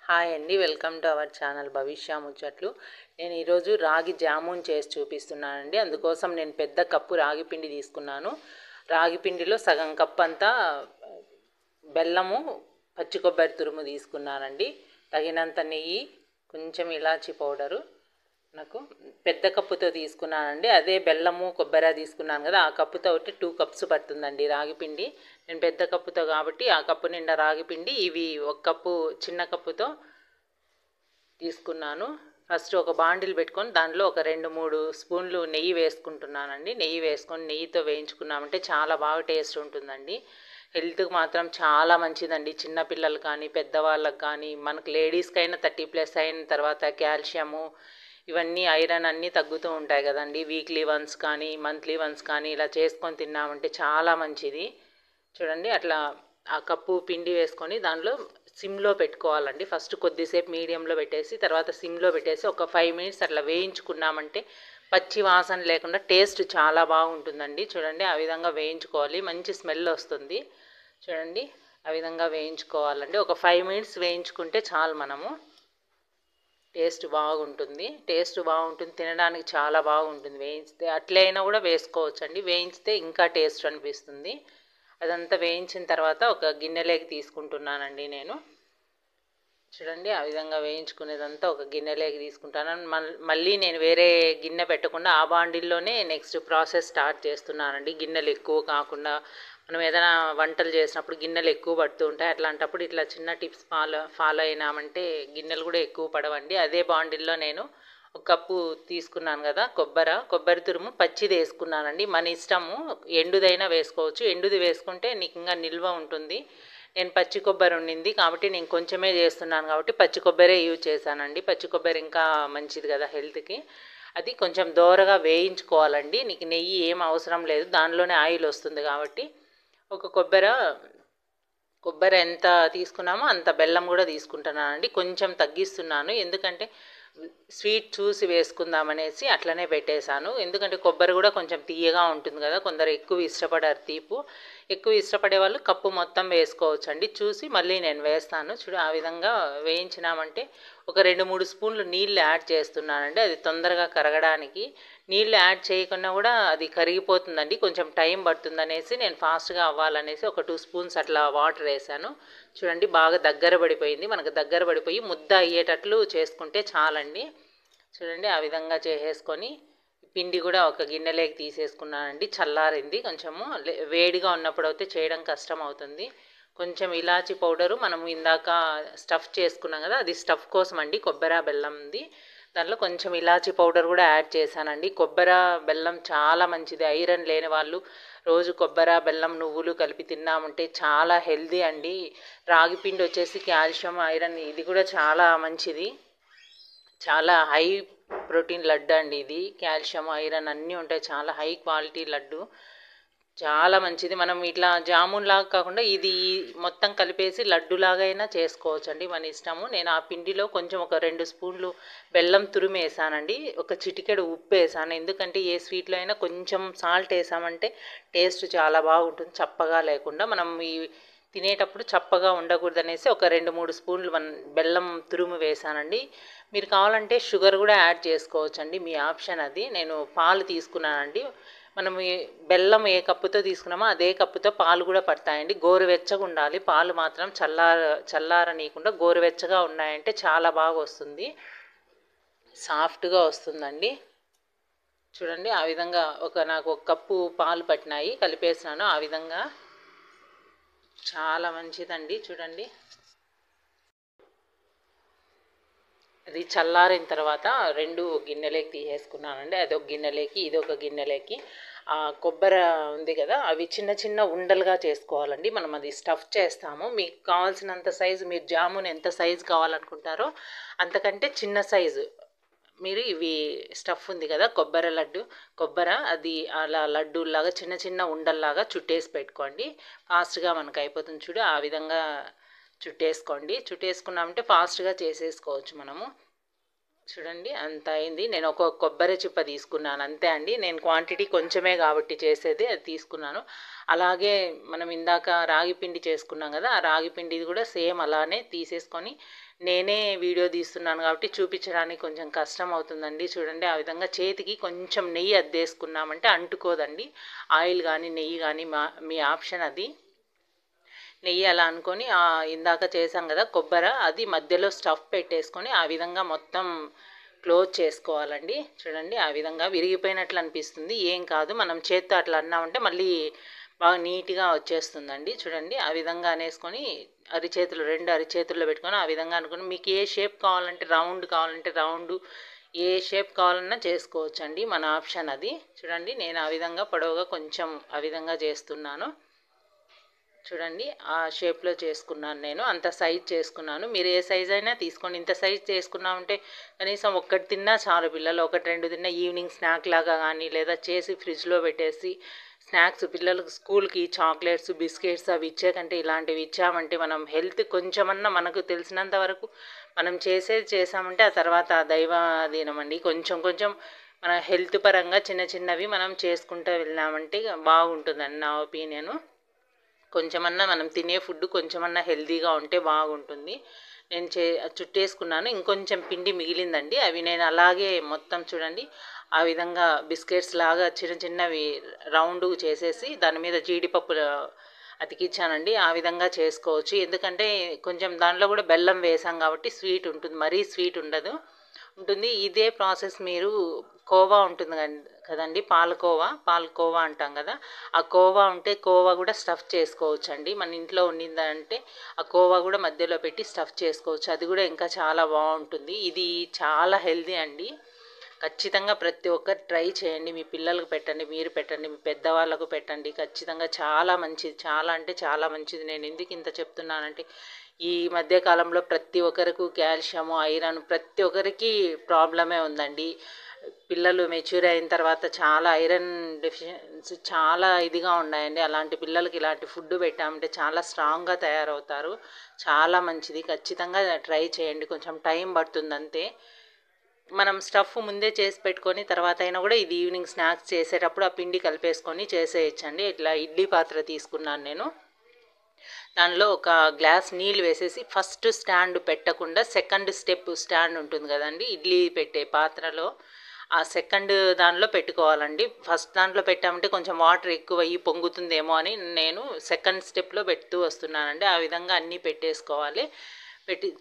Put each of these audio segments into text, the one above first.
Hi అండి, welcome to our channel భవిష్య ముచ్చట్లు. నేను ఈరోజు రాగి జామున్ చేసి చూపిస్తున్నానండి. అందుకోసం నేను పెద్ద కప్పు రాగి పిండి తీసుకున్నాను. రాగి పిండిలో సగం కప్పు అంతా బెల్లము, పచ్చి కొబ్బరి తురుము తీసుకున్నానండి. తగినంత నెయ్యి, కొంచెం ఇలాచి పౌడరు. నాకు పెద్ద కప్పుతో తీసుకున్నానండి. అదే బెల్లము కొబ్బరి తీసుకున్నాను కదా, ఆ కప్పుతో ఒకటి 2 కప్స్ పడుతుందండి రాగిపిండి. నేను పెద్ద కప్పుతో కాబట్టి ఆ కప్పు నిండా రాగిపిండి, ఇవి 1 కప్పు చిన్న కప్పుతో తీసుకున్నాను. ఫస్ట్ ఒక బాండిల్ పెట్టుకొని దానిలో ఒక 2-3 స్పూన్లు నెయ్యి వేసుకుంటున్నానండి. నెయ్యి వేసుకొని నెయ్యితో వేయించుకున్నామంటే చాలా బాగా టేస్ట్ ఉంటుందండి. హెల్త్కి మాత్రం చాలా మంచిదండి. చిన్నపిల్లలు కానీ పెద్దవాళ్ళకి కానీ, మనకు లేడీస్కైనా 30+ అయిన తర్వాత కాల్షియము, ఇవన్నీ ఐరన్ అన్నీ తగ్గుతూ ఉంటాయి కదండి. వీక్లీ వన్స్ కానీ మంత్లీ వన్స్ కానీ ఇలా చేసుకొని తిన్నామంటే చాలా మంచిది. చూడండి, అట్లా ఆ కప్పు పిండి వేసుకొని దానిలో సిమ్లో పెట్టుకోవాలండి. ఫస్ట్ కొద్దిసేపు మీడియంలో పెట్టేసి తర్వాత సిమ్లో పెట్టేసి ఒక 5 మినిట్స్ అట్లా వేయించుకున్నామంటే పచ్చి వాసన లేకుండా టేస్ట్ చాలా బాగుంటుందండి. చూడండి, ఆ విధంగా వేయించుకోవాలి. మంచి స్మెల్ వస్తుంది. చూడండి, ఆ విధంగా వేయించుకోవాలండి. ఒక 5 మినిట్స్ వేయించుకుంటే చాలు. మనము టేస్ట్ బాగుంటుంది. తినడానికి చాలా బాగుంటుంది. వేయించితే అట్లే అయినా కూడా వేసుకోవచ్చండి. వేయించితే ఇంకా టేస్ట్ అనిపిస్తుంది. అదంతా వేయించిన తర్వాత ఒక గిన్నెలోకి తీసుకుంటున్నానండి నేను. చూడండి, ఆ విధంగా వేయించుకునేదంతా ఒక గిన్నెలోకి తీసుకుంటాను. మళ్ళీ నేను వేరే గిన్నె పెట్టకుండా ఆ బాండిల్లోనే నెక్స్ట్ ప్రాసెస్ స్టార్ట్ చేస్తున్నానండి. గిన్నెలు ఎక్కువ కాకుండా, మనం ఏదైనా వంటలు చేసినప్పుడు గిన్నెలు ఎక్కువ పడుతూ ఉంటాయి. అట్లాంటప్పుడు ఇట్లా చిన్న టిప్స్ ఫాలో అయినామంటే గిన్నెలు కూడా ఎక్కువ పడవండి. అదే బాండిల్లో నేను 1 కప్పు తీసుకున్నాను కదా, కొబ్బరి తురుము పచ్చిది వేసుకున్నానండి. మన ఇష్టము, ఎండుదైనా వేసుకోవచ్చు. ఎండుది వేసుకుంటే నీకు ఇంకా నిల్వ ఉంటుంది. నేను పచ్చి కొబ్బరి ఉండింది కాబట్టి నేను కొంచెమే చేస్తున్నాను కాబట్టి పచ్చి కొబ్బరే యూజ్ చేశానండి. పచ్చి కొబ్బరి ఇంకా మంచిది కదా హెల్త్కి. అది కొంచెం దోరగా వేయించుకోవాలండి. నీకు నెయ్యి ఏం అవసరం లేదు, దానిలోనే ఆయిల్ వస్తుంది కాబట్టి. ఒక కొబ్బరి ఎంత తీసుకున్నామో అంత బెల్లం కూడా తీసుకుంటున్నానండి. కొంచెం తగ్గిస్తున్నాను, ఎందుకంటే స్వీట్ చూసి వేసుకుందామనేసి అట్లనే పెట్టేశాను. ఎందుకంటే కొబ్బరి కూడా కొంచెం తీయగా ఉంటుంది కదా, కొందరు ఎక్కువ ఇష్టపడారు తీపు. ఎక్కువ ఇష్టపడే వాళ్ళు కప్పు మొత్తం వేసుకోవచ్చండి. చూసి మళ్ళీ నేను వేస్తాను. చూడు, ఆ విధంగా వేయించినామంటే ఒక 2-3 స్పూన్లు నీళ్ళు యాడ్ చేస్తున్నానండి. అది తొందరగా కరగడానికి. నీళ్ళు యాడ్ చేయకుండా కూడా అది కరిగిపోతుందండి, కొంచెం టైం పడుతుందనేసి నేను ఫాస్ట్గా అవ్వాలనేసి ఒక 2 స్పూన్స్ అట్లా వాటర్ వేసాను. చూడండి, బాగా దగ్గర పడిపోయింది. మనకు దగ్గర పడిపోయి ముద్ద అయ్యేటట్లు చేసుకుంటే చాలండి. చూడండి, ఆ విధంగా చేసేసుకొని పిండి కూడా ఒక గిన్నెలోకి తీసేసుకున్నానండి. చల్లారింది. కొంచెము వేడిగా ఉన్నప్పుడు అయితే చేయడం కష్టం అవుతుంది. కొంచెం ఇలాచి పౌడరు, మనం ఇందాక స్టఫ్ చేసుకున్నాం కదా, అది స్టఫ్ కోసం అండి, కొబ్బరి బెల్లంది. దాంట్లో కొంచెం ఇలాచి పౌడర్ కూడా యాడ్ చేశానండి. కొబ్బరి బెల్లం చాలా మంచిది. ఐరన్ లేని వాళ్ళు రోజు కొబ్బరి బెల్లం నువ్వులు కలిపి తిన్నామంటే చాలా హెల్దీ అండి. రాగి పిండి వచ్చేసి కాల్షియం, ఐరన్ ఇది కూడా చాలా మంచిది. చాలా హై ప్రోటీన్ లడ్డు అండి ఇది. కాల్షియం, ఐరన్ అన్నీ ఉంటాయి. చాలా హై క్వాలిటీ లడ్డు, చాలా మంచిది. మనం ఇట్లా జామున్ లాగా కాకుండా ఇది మొత్తం కలిపేసి లడ్డులాగా అయినా చేసుకోవచ్చు అండి, మన ఇష్టము. నేను ఆ పిండిలో కొంచెం ఒక 2 స్పూన్లు బెల్లం తురుము వేసానండి. ఒక చిటికెడు ఉప్పు వేసాను. ఎందుకంటే ఏ స్వీట్లో అయినా కొంచెం సాల్ట్ వేసామంటే టేస్ట్ చాలా బాగుంటుంది, చప్పగా లేకుండా. మనం ఈ తినేటప్పుడు చప్పగా ఉండకూడదనేసి ఒక 2-3 స్పూన్లు బెల్లం తురుము వేసానండి. మీరు కావాలంటే షుగర్ కూడా యాడ్ చేసుకోవచ్చండి, మీ ఆప్షన్ అది. నేను పాలు తీసుకున్నానండి. మనం బెల్లం ఏ కప్పుతో తీసుకున్నామో అదే కప్పుతో పాలు కూడా పడతాయండి. గోరువెచ్చగా ఉండాలి పాలు మాత్రం, చల్లారనీయకుండా గోరువెచ్చగా ఉన్నాయంటే చాలా బాగా వస్తుంది, సాఫ్ట్గా వస్తుందండి. చూడండి, ఆ విధంగా నాకు 1 కప్పు పాలు పట్టినాయి, కలిపేసినాను. ఆ విధంగా చాలా మంచిదండి. చూడండి, అది చల్లారిన తర్వాత 2 గిన్నెలోకి తీసేసుకున్నానండి. అదొక గిన్నెలోకి, ఇదొక గిన్నెలోకి. కొబ్బరి ఉంది కదా, అవి చిన్న చిన్న ఉండలుగా చేసుకోవాలండి. మనం అది స్టఫ్ చేస్తాము. మీకు కావాల్సినంత సైజు, మీరు జామున్ ఎంత సైజు కావాలనుకుంటారో అంతకంటే చిన్న సైజు మీరు ఇవి స్టఫ్ ఉంది కదా కొబ్బరి అది అలా లడ్డూలాగా చిన్న చిన్న ఉండల్లాగా చుట్టేసి పెట్టుకోండి. ఫాస్ట్గా మనకు అయిపోతుంది. చూడు, ఆ విధంగా చుట్టేసుకోండి. చుట్టేసుకున్నామంటే ఫాస్ట్గా చేసేసుకోవచ్చు మనము. చూడండి అంత అయింది. నేను ఒక కొబ్బరి చిప్ప తీసుకున్నాను అంతే అండి. నేను క్వాంటిటీ కొంచెమే కాబట్టి చేసేది అది తీసుకున్నాను. అలాగే మనం ఇందాక రాగి పిండి చేసుకున్నాం కదా, ఆ రాగి పిండిది కూడా సేమ్ అలానే తీసేసుకొని నేనే వీడియో తీస్తున్నాను కాబట్టి చూపించడానికి కొంచెం కష్టం అవుతుందండి. చూడండి ఆ విధంగా చేతికి కొంచెం నెయ్యి అద్దేసుకున్నామంటే అంటుకోదండి. ఆయిల్ కానీ నెయ్యి కానీ మీ ఆప్షన్ అది. నెయ్యి అలా అనుకొని ఇందాక చేసాం కదా కొబ్బరి, అది మధ్యలో స్టఫ్ పెట్టేసుకొని ఆ విధంగా మొత్తం క్లోజ్ చేసుకోవాలండి. చూడండి ఆ విధంగా విరిగిపోయినట్లు అనిపిస్తుంది, ఏం కాదు. మనం చేత్తో అట్లా అన్నామంటే మళ్ళీ బాగా నీట్గా వచ్చేస్తుందండి. చూడండి ఆ విధంగా అనేసుకొని అరిచేతులు రెండు అరిచేతుల్లో పెట్టుకొని ఆ విధంగా అనుకుని మీకు ఏ షేప్ కావాలంటే రౌండ్ ఏ షేప్ కావాలన్నా చేసుకోవచ్చండి, మన ఆప్షన్ అది. చూడండి నేను ఆ విధంగా పొడవుగా కొంచెం ఆ విధంగా చేస్తున్నాను. చూడండి ఆ షేప్లో చేసుకున్నాను, నేను అంత సైజ్ చేసుకున్నాను. మీరు ఏ సైజ్ అయినా తీసుకోండి. ఇంత సైజ్ చేసుకున్నామంటే కనీసం ఒక్కటి తిన్నా చాలు పిల్లలు, ఒకటి రెండు తిన్నా ఈవినింగ్ స్నాక్ లాగా కానీ, లేదా చేసి ఫ్రిడ్జ్లో పెట్టేసి స్నాక్స్ పిల్లలకు స్కూల్కి చాక్లెట్స్ బిస్కెట్స్ అవి ఇచ్చే కంటే ఇలాంటివి ఇచ్చామంటే మనం హెల్త్ కొంచెమన్నా మనకు తెలిసినంత వరకు మనం చేసేది చేసామంటే ఆ తర్వాత దైవాధీనమండి. కొంచెం కొంచెం మన హెల్త్ పరంగా చిన్న చిన్నవి మనం చేసుకుంటూ వెళ్ళామంటే బాగుంటుందని నా ఒపీనియను. కొంచెమన్నా మనం తినే ఫుడ్ కొంచెమన్నా హెల్తీగా ఉంటే బాగుంటుంది. నేను చుట్టేసుకున్నాను. ఇంకొంచెం పిండి మిగిలిందండి, అవి నేను అలాగే మొత్తం చూడండి ఆ విధంగా బిస్కెట్స్ లాగా చిన్న చిన్నవి రౌండ్ చేసేసి దాని మీద జీడిపప్పు అతికిచ్చానండి. ఆ విధంగా చేసుకోవచ్చు, ఎందుకంటే కొంచెం దాంట్లో కూడా బెల్లం వేసాం కాబట్టి స్వీట్ ఉంటుంది, మరీ స్వీట్ ఉంటుంది. ఇదే ప్రాసెస్ మీరు కోవా ఉంటుంది కదండి, పాలకోవా అంటాం కదా, ఆ కోవా ఉంటే కోవా కూడా స్టఫ్ చేసుకోవచ్చు అండి. మన ఇంట్లో ఉండిందంటే ఆ కోవా కూడా మధ్యలో పెట్టి స్టఫ్ చేసుకోవచ్చు, అది కూడా ఇంకా చాలా బాగుంటుంది. ఇది చాలా హెల్దీ అండి. ఖచ్చితంగా ప్రతి ఒక్కరు ట్రై చేయండి, మీ పిల్లలకు పెట్టండి, మీరు పెట్టండి, మీ పెద్దవాళ్ళకు పెట్టండి. ఖచ్చితంగా చాలా మంచిది, చాలా అంటే చాలా మంచిది. నేను ఎందుకు ఇంత చెప్తున్నానంటే ఈ మధ్యకాలంలో ప్రతి ఒక్కరికి కాల్షియము ఐరన్ ప్రతి ఒక్కరికి ప్రాబ్లమే ఉందండి. పిల్లలు మెచ్యూర్ అయిన తర్వాత చాలా ఐరన్ డెఫిషియన్సీ చాలా ఇదిగా ఉన్నాయండి. అలాంటి పిల్లలకి ఇలాంటి ఫుడ్ పెట్టామంటే చాలా స్ట్రాంగ్గా తయారవుతారు, చాలా మంచిది. ఖచ్చితంగా ట్రై చేయండి, కొంచెం టైం పడుతుంది అంతే. మనం స్టఫ్ ముందే చేసి పెట్టుకొని తర్వాత అయినా కూడా ఇది ఈవినింగ్ స్నాక్స్ చేసేటప్పుడు ఆ పిండి కలిపేసుకొని చేసేయచ్చండి. ఇట్లా ఇడ్లీ పాత్ర తీసుకున్నాను నేను, దానిలో ఒక గ్లాస్ నీళ్ళు వేసేసి ఫస్ట్ స్టాండ్ పెట్టకుండా సెకండ్ స్టెప్ స్టాండ్ ఉంటుంది కదండి ఇడ్లీ పెట్టే పాత్రలో, ఆ సెకండ్ దానిలో పెట్టుకోవాలండి. ఫస్ట్ దాంట్లో పెట్టామంటే కొంచెం వాటర్ ఎక్కువ అయ్యి పొంగుతుందేమో అని నేను సెకండ్ స్టెప్లో పెడుతూ వస్తున్నానండి. ఆ విధంగా అన్నీ పెట్టేసుకోవాలి.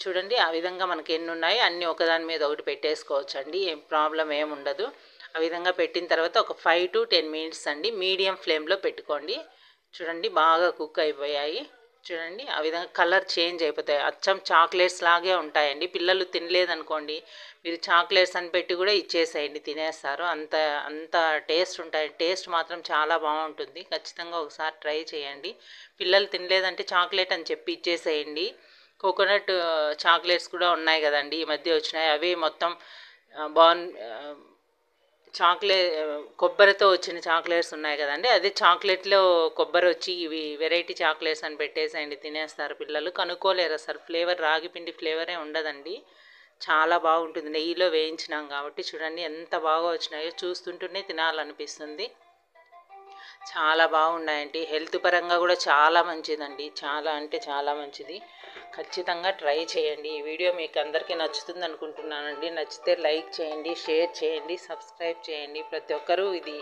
చూడండి ఆ విధంగా మనకి ఎన్ని ఉన్నాయి అన్నీ ఒకదాని మీద ఒకటి పెట్టేసుకోవచ్చు అండి, ఏం ప్రాబ్లం ఏముండదు. ఆ విధంగా పెట్టిన తర్వాత ఒక 5 to 10 minutes అండి మీడియం ఫ్లేమ్లో పెట్టుకోండి. చూడండి బాగా కుక్ అయిపోయాయి. చూడండి ఆ విధంగా కలర్ చేంజ్ అయిపోతాయి, అచ్చం చాక్లెట్స్ లాగే ఉంటాయండి. పిల్లలు తినలేదనుకోండి మీరు చాక్లెట్స్ అని పెట్టి కూడా ఇచ్చేసేయండి, తినేస్తారు, అంత అంత టేస్ట్ ఉంటాయి. టేస్ట్ మాత్రం చాలా బాగుంటుంది, ఖచ్చితంగా ఒకసారి ట్రై చేయండి. పిల్లలు తినలేదంటే చాక్లెట్ అని చెప్పి ఇచ్చేసేయండి. కోకోనట్ చాక్లెట్స్ కూడా ఉన్నాయి కదండి ఈ మధ్య వచ్చినాయి, అవి మొత్తం కొబ్బరితో వచ్చిన చాక్లెట్స్ ఉన్నాయి కదండి, అదే చాక్లెట్లో కొబ్బరి వచ్చి ఇవి వెరైటీ చాక్లెట్స్ అని పెట్టేసేయండి, తినేస్తారు పిల్లలు. కనుక్కోలేరు అసలు, ఫ్లేవర్ రాగి పిండి ఫ్లేవరే ఉండదండి, చాలా బాగుంటుంది. నెయ్యిలో వేయించినాం కాబట్టి చూడండి ఎంత బాగా వచ్చినాయో, చూస్తుంటేనే తినాలనిపిస్తుంది. చాలా బాగున్నాయండి, హెల్త్ పరంగా కూడా చాలా మంచిదండి, చాలా అంటే చాలా మంచిది. ఖచ్చితంగా ట్రై చేయండి. ఈ వీడియో మీకు అందరికీ నచ్చుతుంది అనుకుంటున్నానండి. నచ్చితే లైక్ చేయండి, షేర్ చేయండి, సబ్స్క్రైబ్ చేయండి. ప్రతి ఒక్కరూ ఇది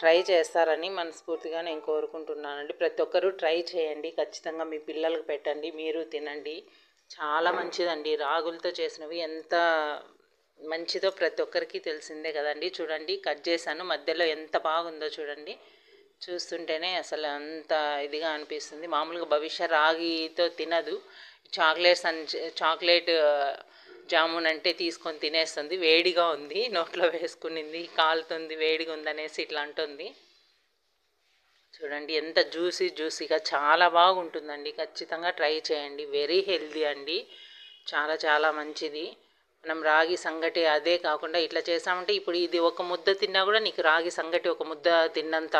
ట్రై చేస్తారని మనస్ఫూర్తిగా నేను కోరుకుంటున్నానండి. ప్రతి ఒక్కరూ ట్రై చేయండి, ఖచ్చితంగా మీ పిల్లలకు పెట్టండి, మీరు తినండి. చాలా మంచిదండి, రాగులతో చేసినవి ఎంత మంచిదో ప్రతి ఒక్కరికి తెలిసిందే కదండి. చూడండి కట్ చేశాను, మధ్యలో ఎంత బాగుందో చూడండి, చూస్తుంటేనే అసలు అంత ఇదిగా అనిపిస్తుంది. మామూలుగా భవిష్య రాగితో తినదు, చాక్లెట్ జామున్ అంటే తీసుకొని తినేస్తుంది. వేడిగా ఉంది, నోట్లో వేసుకునింది, కాలుతుంది, వేడిగా ఉందనేసి ఇట్లా అంటుంది. చూడండి ఎంత జ్యూసీగా చాలా బాగుంటుందండి, ఖచ్చితంగా ట్రై చేయండి. వెరీ హెల్దీ అండి, చాలా చాలా మంచిది. మనం రాగి సంగటి అదే కాకుండా ఇట్లా చేసామంటే ఇప్పుడు ఇది ఒక ముద్ద తిన్నా కూడా నీకు రాగి సంగటి ఒక ముద్ద తిన్నంత